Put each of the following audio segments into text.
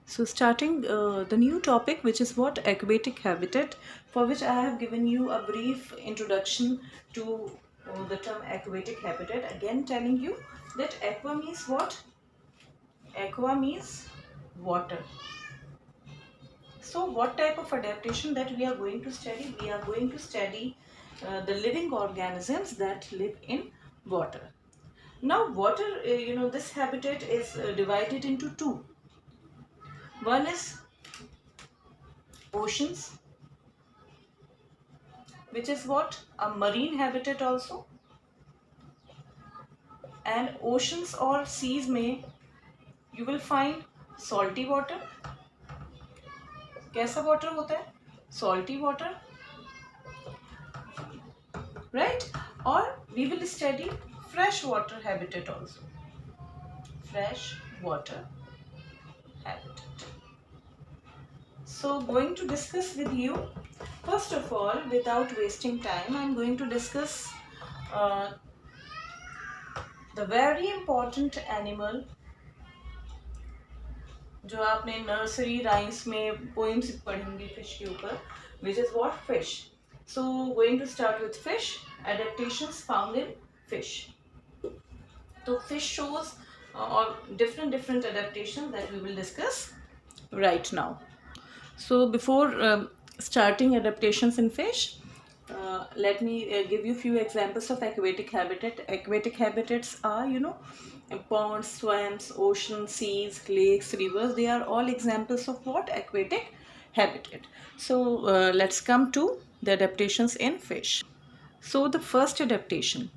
So starting the new topic, which is what aquatic habitat, for which I have given you a brief introduction to the term aquatic habitat. Again telling you that aqua means what? Aqua means water. So what type of adaptation that we are going to study? We are going to study the living organisms that live in water. Now water, this habitat is divided into two. One is oceans, which is what? A marine habitat also. And oceans or seas में you will find salty water. कैसा water होता है? Salty water, right? Or we will study fresh water habitat also. Fresh water habitat. So going to discuss with you, first of all, without wasting time, I am going to discuss the very important animal जो आपने nursery rhymes में poems पढ़ेंगे fish के ऊपर, which is what? Fish. So going to start with fish. Adaptations found in fish. So fish shows or different adaptations that we will discuss right now. So before starting adaptations in fish, let me give you few examples of aquatic habitat. Aquatic habitats are, ponds, swamps, oceans, seas, lakes, rivers. They are all examples of what? Aquatic habitat. So let's come to the adaptations in fish. So the first adaptation,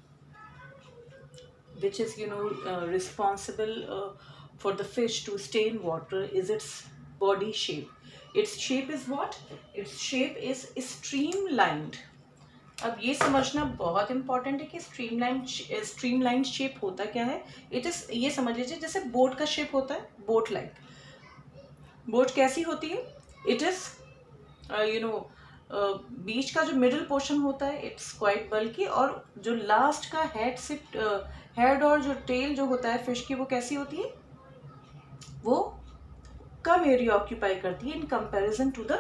which is responsible for the fish to stay in water, is its body shape. Its shape is what? Its shape is streamlined. अब ये समझना बहुत important है कि streamline shape होता क्या है. It is, ये समझ लीजिए जैसे बोट का शेप होता है, बोट लाइक. बोट कैसी होती है? इट इज बीच का जो मिडिल पोर्शन होता है, इट्स क्वाइट बल्कि, और जो लास्ट का हेड और जो टेल जो होता है फिश की, वो कैसी होती है? वो कम एरिया ऑक्यूपाई करती है in comparison to the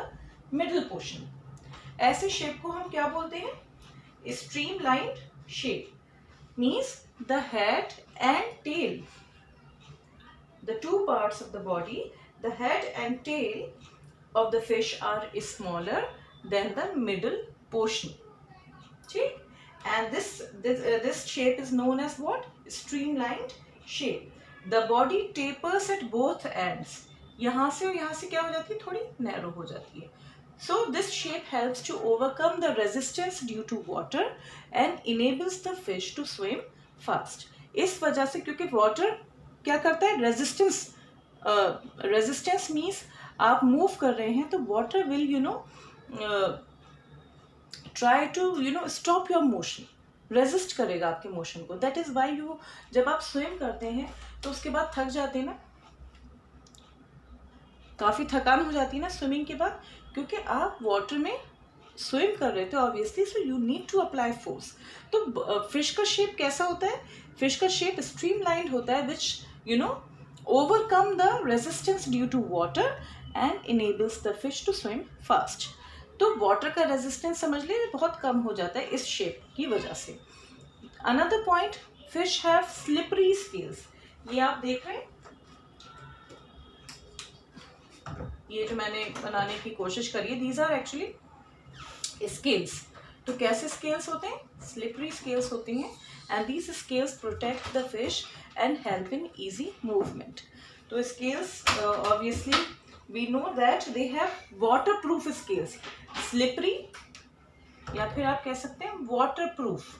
middle portion. ऐसे शेप को हम क्या बोलते हैं? Streamlined shape. Means the head and tail, the two parts of the body, the head and tail of the fish are smaller than the middle portion. See? And this shape is known as what? Streamlined shape. The body tapers at both ends. यहाँ से और यहाँ से क्या हो जाती है? थोड़ी नैरो हो जाती है. So this shape helps to overcome the resistance due to water and enables the fish to swim fast. इस वजह से, क्योंकि water क्या करता है? Resistance means आप move कर रहे हैं तो water will try to stop your motion. resist करेगा आपके motion को. That is why जब आप swim करते हैं तो उसके बाद थक जाते हैं ना, काफ़ी थकान हो जाती है ना स्विमिंग के बाद, क्योंकि आप वाटर में स्विम कर रहे थे obviously. So you need to apply force. तो फिश का शेप कैसा होता है? फिश का शेप स्ट्रीमलाइंड होता है, which overcome the resistance due to water and enables the fish to swim fast. तो वाटर का रेजिस्टेंस समझ लीजिए बहुत कम हो जाता है इस शेप की वजह से. Another point, fish have slippery scales. ये आप देख रहे हैं, ये जो मैंने बनाने की कोशिश करी है, दीज आर एक्चुअली स्केल्स. तो कैसे स्केल्स होते हैं? स्लिपरी स्केल्स होती हैं. And these scales protect the fish and help in easy movement. तो scales obviously we know that they have waterproof scales. Slippery, या फिर आप कह सकते हैं वाटर प्रूफ.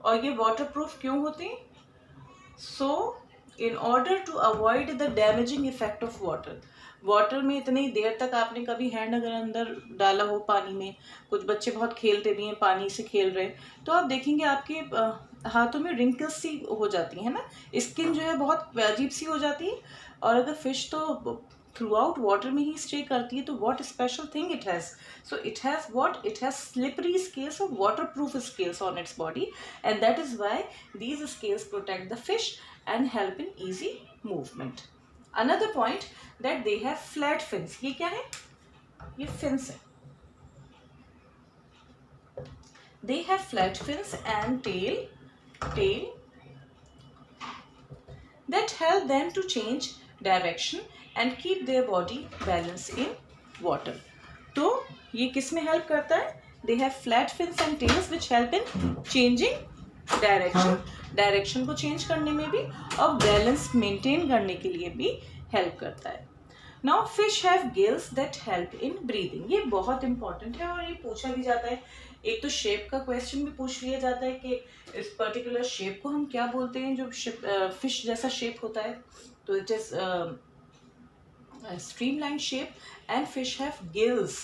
और ये वाटर प्रूफ क्यों होती हैं? सो in order to avoid the damaging effect of water. Water में इतनी देर तक आपने कभी हैंड अगर अंदर डाला हो पानी में, कुछ बच्चे बहुत खेलते भी हैं, पानी से खेल रहे हैं, तो आप देखेंगे आपके हाथों में रिंकल्स सी हो जाती है ना, स्किन जो है बहुत अजीब सी हो जाती है. और अगर फिश तो थ्रू आउट वाटर में ही स्टे करती है, तो what special thing it has? So it has what? It has slippery scales और waterproof scales on its body, and that is why these scales protect the fish and help in easy movement. Another point that they have flat fins. ये क्या है? ये fins है. They have flat fins and tail that help them to change direction and keep their body balanced in water. तो ये किस में help करता है? They have flat fins and tails which help in changing direction. Direction को change करने में भी और बैलेंस मेंटेन करने के लिए भी हेल्प करता है. Now fish have gills that help in breathing. ये बहुत इंपॉर्टेंट है और ये पूछा भी जाता है. एक तो शेप का क्वेश्चन भी पूछ लिया जाता है कि इस पर्टिकुलर शेप को हम क्या बोलते हैं, जो फिश जैसा शेप होता है. तो it is streamline shape. And fish have gills.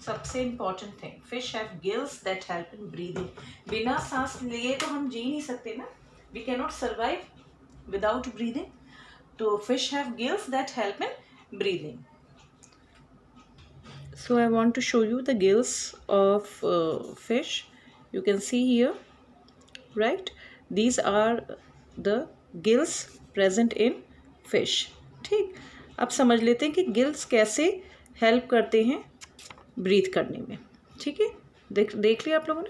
सबसे important thing, fish have gills that help in breathing. बिना सांस लिए तो हम जी नहीं सकते ना. We cannot survive without breathing. तो fish have gills that help in breathing. So I want to show you the gills of fish. You can see here, right? These are the gills present in fish. ठीक. अब समझ लेते हैं कि gills कैसे help करते हैं breathe करने में. ठीक है, देख लिया आप लोगों ने.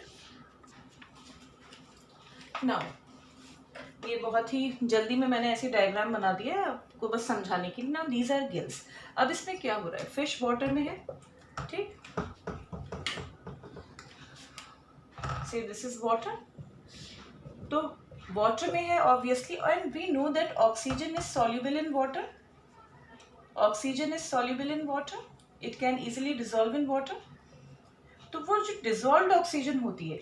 नाउ ये बहुत ही जल्दी में मैंने ऐसी डायग्राम बना दिया है आपको बस समझाने के लिए. Now these are gills. अब इसमें क्या हो रहा है? फिश वाटर में है. ठीक. So this is water. तो वाटर में है obviously. And we know that oxygen is soluble in water. Oxygen is soluble in water. It can easily dissolve in water. तो वो जो डिजोल्व्ड ऑक्सीजन होती है,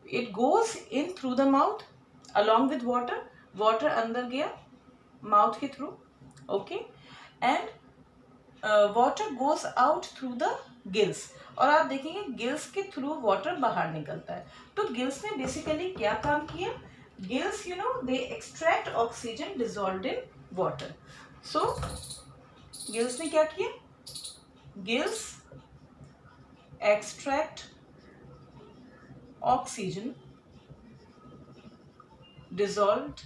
it goes in through the mouth along with water. Water अंदर गया mouth के through. Okay. And water goes out through the gills. और आप देखेंगे गिल्स के थ्रू वाटर बाहर निकलता है. तो गिल्स ने बेसिकली क्या काम किया? Gills they extract oxygen dissolved in water. So gills ने क्या किया? Gills extract oxygen dissolved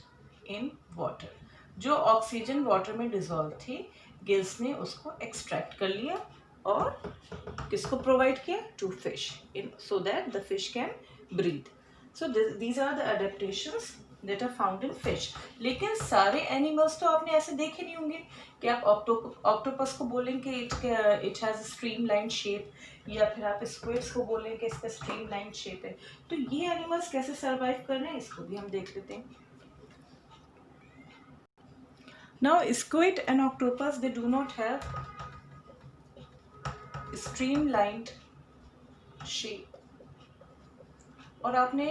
in water. जो ऑक्सीजन वाटर में डिजोल्व थी, गिल्स ने उसको एक्सट्रैक्ट कर लिया और किसको प्रोवाइड किया? To fish, in so that the fish can breathe. So these are the adaptations that are found in fish. लेकिन सारे एनिमल्स तो आपने ऐसे देखे नहीं होंगे कि आप ऑक्टोपस को बोलेंगे इट हैज स्ट्रीमलाइन शेप, या फिर आप स्क्विड्स को बोलें कि इसका स्ट्रीमलाइन शेप है. तो ये एनिमल्स कैसे सर्वाइव कर रहे हैं इसको भी हम देख लेते हैं. Now squid and octopus, they do not have streamlined shape. और आपने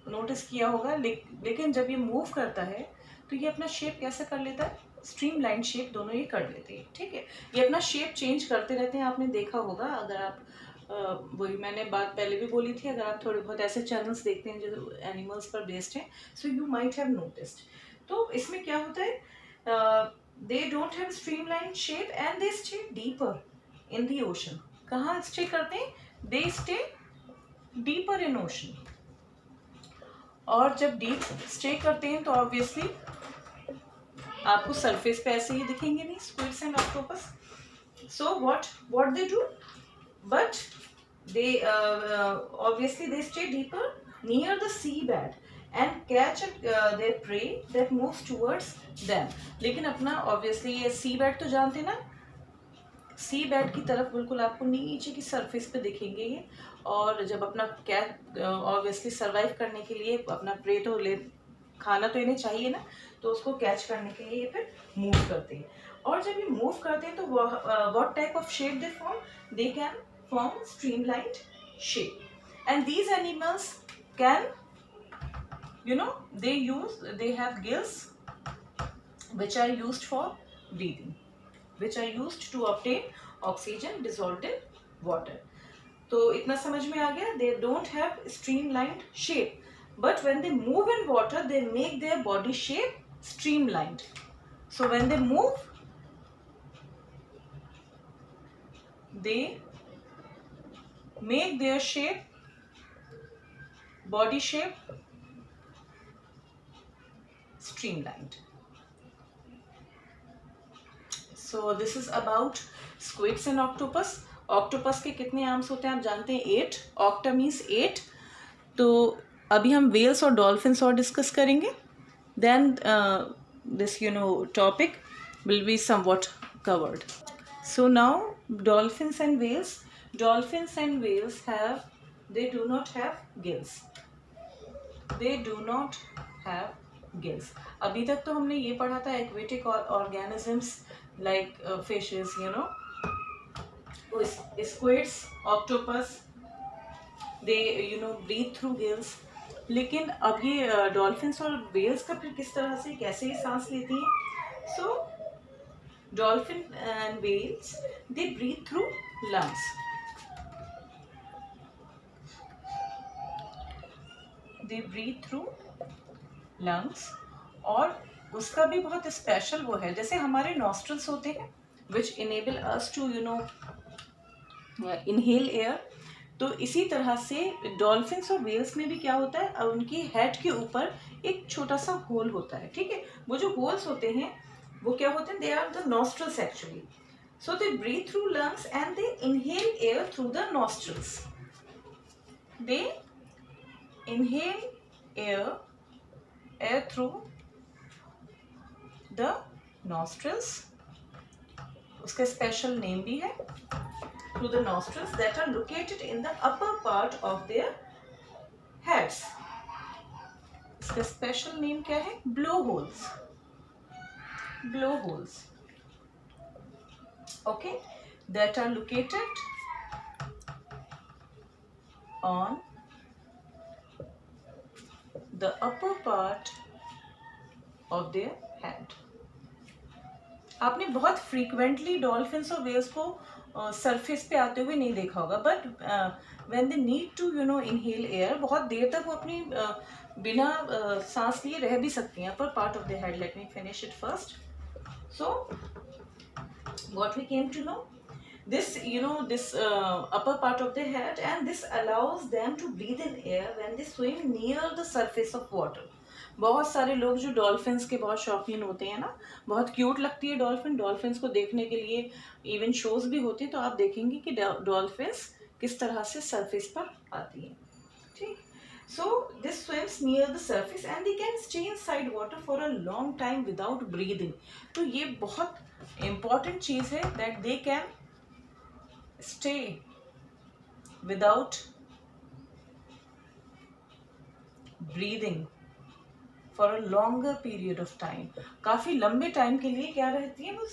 नोटिस किया होगा लेकिन जब ये मूव करता है तो ये अपना शेप कैसे कर लेता है? स्ट्रीमलाइन शेप दोनों ये कर लेते हैं. ठीक है. ये अपना शेप चेंज करते रहते हैं. आपने देखा होगा, अगर आप वही मैंने बात पहले भी बोली थी, अगर आप थोड़े बहुत ऐसे चैनल्स देखते हैं जो एनिमल्स पर बेस्ड हैं, so you might have noticed. तो इसमें क्या होता है? They don't have streamlined shape and they stay deeper in the ocean. कहाँ stay करते हैं? They stay deeper in ocean. और जब deep stay करते हैं तो obviously आपको surface पे ऐसे ही दिखेंगे नहीं squids and octopus. So what they do? But they obviously they stay deeper near the seabed and catch their prey that moves towards them. लेकिन अपना obviously ये सी बेड तो जानते हैं ना, सी बेड की तरफ बिल्कुल आपको नीचे की सरफेस पे दिखेंगे ये. और जब अपना कैच ऑब्वियसली सर्वाइव करने के लिए अपना प्रे तो खाना तो इन्हें चाहिए ना, तो उसको कैच करने के लिए ये फिर मूव करते हैं. और जब ये मूव करते हैं तो what type of shape they form? They can form streamlined shape. And these animals can they have gills which are used for breathing, which are used to obtain oxygen dissolved in water. तो इतना समझ में आ गया? They don't have streamlined shape, but when they move in water they make their body shape streamlined. So when they move, they make their body shape streamlined. So this is about squids and octopus. Octopus के कितने arms होते हैं आप जानते हैं? 8. Octa means 8. तो अभी हम वेल्स और डॉल्फिन्स और डिस्कस करेंगे. Then this topic will be somewhat covered. So now dolphins and whales. Dolphins and whales have, they do not have gills. They do not have gills. अभी तक तो हमने ये पढ़ा था aquatic organisms like fishes, squids, octopus, they breathe through gills. लेकिन अब ये डॉल्फिन्स और वेल्स का फिर किस तरह से कैसे ही सांस लेती हैं? So dolphin and whales they breathe through lungs. They breathe through lungs. और उसका भी बहुत स्पेशल वो है, जैसे हमारे नॉस्ट्रल्स होते हैं which enable us to inhale air. तो इसी तरह से डॉल्फिन्स और वेल्स में भी क्या होता है, उनकी हेड के ऊपर एक छोटा सा होल होता है. ठीक है, वो जो होल्स होते हैं वो क्या होते हैं? They are the nostrils actually. So they breathe through lungs and they inhale air through the nostrils. They inhale air through the nostrils. उसका स्पेशल नेम भी है. through the nostrils that are located in the upper part of their heads. इसका special name क्या है? blowholes. blowholes. Okay, that are located on the upper part of their head. आपने बहुत frequently dolphins और whales को surface पे आते हुए नहीं देखा होगा, but when they need to inhale air, बहुत देर तक वो अपनी बिना सांस लिए रह भी सकती हैं. Upper part of the head, let me finish it first. So what we came to know, this upper part of the head, and this allows them to breathe in air when they swim near the surface of water. बहुत सारे लोग जो dolphins के बहुत शौकीन होते हैं ना, बहुत क्यूट लगती है डॉल्फिन. डॉल्फिन्स को देखने के लिए इवन शोज भी होते हैं, तो आप देखेंगे कि डॉल्फिन्स किस तरह से सरफेस पर आती हैं. ठीक. So this swims near the surface and they can stay inside water for a long time without breathing. तो ये बहुत important चीज़ है that they can stay without breathing for a longer period of time. काफ़ी लंबे time के लिए क्या रहती हैं वो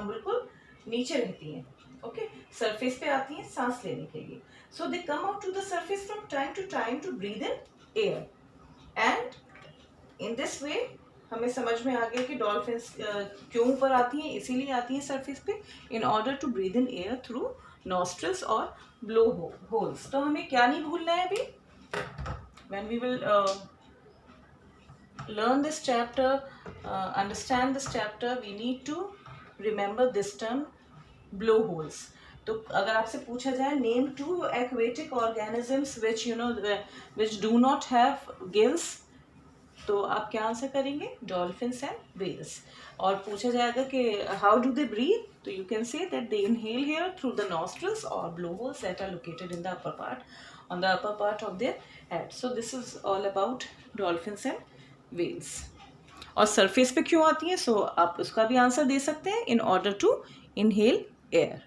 बिल्कुल नीचे रहती हैं. ओके, सरफेस पे आती हैं सांस लेने के लिए. So they come out to the surface from time to breathe in air. And in this way हमें समझ में आ गया कि डॉल्फिन्स क्यों ऊपर आती हैं. इसीलिए आती हैं सरफेस पे, in order to breathe in air through nostrils और ब्लो होल्स. तो हमें क्या नहीं भूलना है अभी? When we will learn this chapter, understand this chapter, we need to remember this term, blowholes. तो अगर आपसे पूछा जाए name 2 aquatic organisms which do not have gills, तो आप क्या आंसर करेंगे? Dolphins and whales. और पूछा जाएगा कि हाउ डू दे ब्रीथ, तो you can say that they inhale air through the nostrils और blowholes that are located in the upper part, on the upper part of their head. So this is all about dolphins and whales. और surface पे क्यों आती हैं, सो आप उसका भी answer दे सकते हैं, in order to inhale air.